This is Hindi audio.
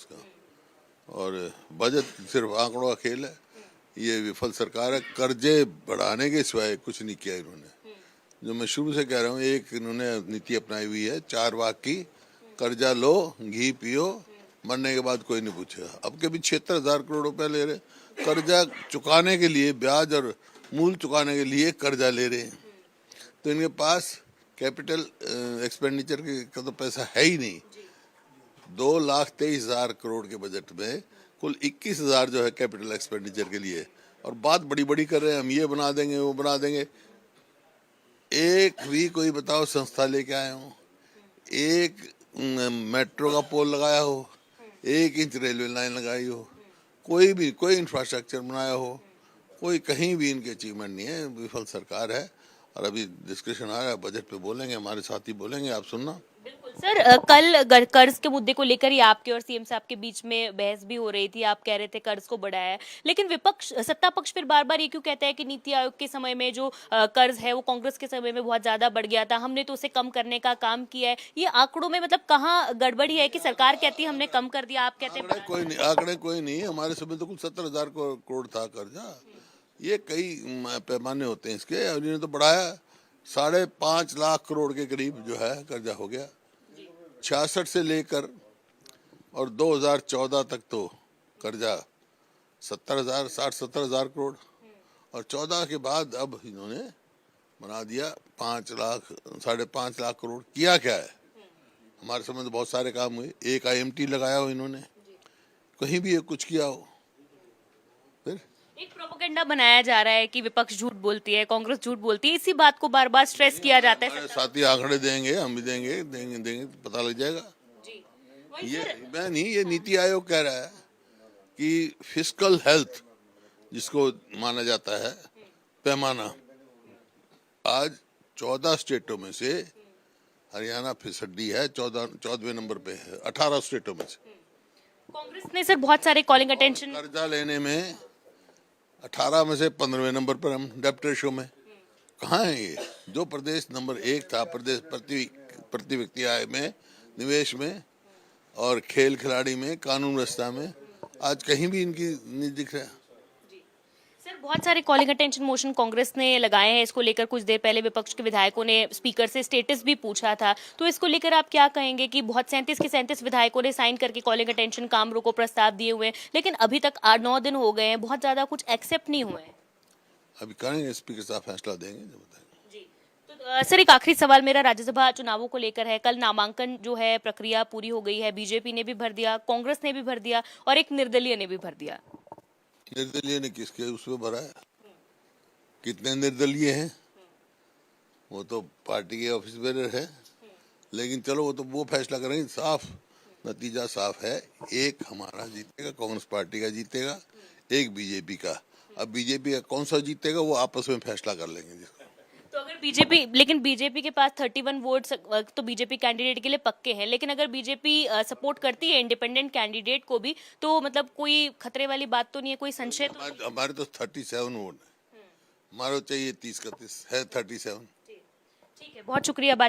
उसका। और बजट सिर्फ आंकड़ों का खेल है। ये विफल सरकार है, कर्जे बढ़ाने के सिवाय कुछ नहीं किया इन्होंने। जो मैं शुरू से कह रहा हूँ, एक इन्होंने नीति अपनाई हुई है 4 वाक की, कर्जा लो घी पियो, मरने के बाद कोई नहीं पूछेगा। अब के भी 76,000 करोड़ रुपए ले रहे, कर्जा चुकाने के लिए, ब्याज और मूल चुकाने के लिए कर्जा ले रहे हैं। तो इनके पास कैपिटल एक्सपेंडिचर का तो पैसा है ही नहीं। 2,23,000 करोड़ के बजट में कुल 21,000 जो है कैपिटल एक्सपेंडिचर के लिए, और बात बड़ी बड़ी कर रहे हैं, हम ये बना देंगे वो बना देंगे। एक भी कोई बताओ संस्था लेके आए हो, एक मेट्रो का पोल लगाया हो, 1 इंच रेलवे लाइन लगाई हो, कोई इंफ्रास्ट्रक्चर बनाया हो, कोई कहीं भी इनके अचीवमेंट नहीं है। विफल सरकार है। और अभी डिस्कशन आ रहा है, बजट पे बोलेंगे, हमारे साथी बोलेंगे, आप सुनना। बिल्कुल सर, कल कर्ज के मुद्दे को लेकर ही आपके और सीएम साहब के बीच में बहस भी हो रही थी। आप कह रहे थे कर्ज को बढ़ाया है, लेकिन विपक्ष, सत्ता पक्ष फिर बार बार ये क्यों कहता है कि नीति आयोग के समय में जो कर्ज है वो कांग्रेस के समय में बहुत ज्यादा बढ़ गया था, हमने तो उसे कम करने का काम किया है। ये आंकड़ों में मतलब कहाँ गड़बड़ी है कि सरकार कहती है हमने कम कर दिया, आप कहते हैं आंकड़े कोई नहीं। हमारे समय तो कुल 70,000 करोड़ था कर्जा। ये कई पैमाने होते हैं इसके, और इन्होंने तो बढ़ाया। 5.5 लाख करोड़ के करीब जो है कर्जा हो गया। 66 से लेकर और 2014 तक तो कर्जा 60-70,000 करोड़, और 14 के बाद अब इन्होंने बना दिया 5.5 लाख करोड़। किया क्या है? हमारे समय तो बहुत सारे काम हुए। एक IMT लगाया हो इन्होंने, कहीं भी कुछ किया हो। फिर एक प्रोपेगेंडा बनाया जा रहा है कि विपक्ष झूठ बोलती है, कांग्रेस झूठ बोलती है, इसी बात को बार बार स्ट्रेस किया जाता है। साथी आंकड़े देंगे, हम भी देंगे तो पता लग जाएगा। जी। ये मैं नहीं, ये नीति आयोग कह रहा है कि फिस्कल हेल्थ जिसको माना जाता है पैमाना, आज 14 स्टेटों में से हरियाणा फिसड्डी है, 14वें नंबर पे है 18 स्टेटों में से। कांग्रेस ने सर बहुत सारे कॉलिंग अटेंशन, कर्जा लेने में 18 में से 15वें नंबर पर हम डेब्ट रेशो में। कहाँ है ये? जो प्रदेश नंबर 1 था, प्रदेश प्रति व्यक्ति आय में, निवेश में और खेल खिलाड़ी में, कानून व्यवस्था में, आज कहीं भी इनकी नहीं दिख रहा। सर बहुत सारे कॉलिंग अटेंशन मोशन कांग्रेस ने लगाए हैं। इसको लेकर कुछ देर पहले विपक्ष के विधायकों ने स्पीकर से स्टेटस भी पूछा था, तो इसको लेकर आप क्या कहेंगे कि बहुत 37 के 37 विधायकों ने साइन करके कॉलिंग अटेंशन काम रोको प्रस्ताव दिए हुए हैं, लेकिन अभी तक 8-9 दिन हो गए हैं, बहुत ज्यादा कुछ एक्सेप्ट नहीं हुए हैं। अभी करेंगे, स्पीकर साहब फैसला देंगे जब बताएंगे। जी। तो सर एक आखिरी सवाल मेरा राज्यसभा चुनावों को लेकर है। कल नामांकन जो है प्रक्रिया पूरी हो गई है, बीजेपी ने भी भर दिया, कांग्रेस ने भी भर दिया और एक निर्दलीय ने भी भर दिया। निर्दलीय ने किसके उसमें भरा है? कितने निर्दलीय हैं? वो तो पार्टी के ऑफिस बेरर है। लेकिन चलो वो फैसला करेंगे। साफ नतीजा साफ है, एक हमारा जीतेगा, कांग्रेस पार्टी का जीतेगा, एक बीजेपी का। अब बीजेपी का कौन सा जीतेगा वो आपस में फैसला कर लेंगे। तो अगर बीजेपी, लेकिन बीजेपी के पास 31 वोट्स तो बीजेपी कैंडिडेट के लिए पक्के हैं, लेकिन अगर बीजेपी सपोर्ट करती है इंडिपेंडेंट कैंडिडेट को भी, तो मतलब कोई खतरे वाली बात तो नहीं है, कोई संशय तो? हमारे तो 37 वोट है, हमारे चाहिए 30 का 30 है 37। ठीक है, बहुत शुक्रिया।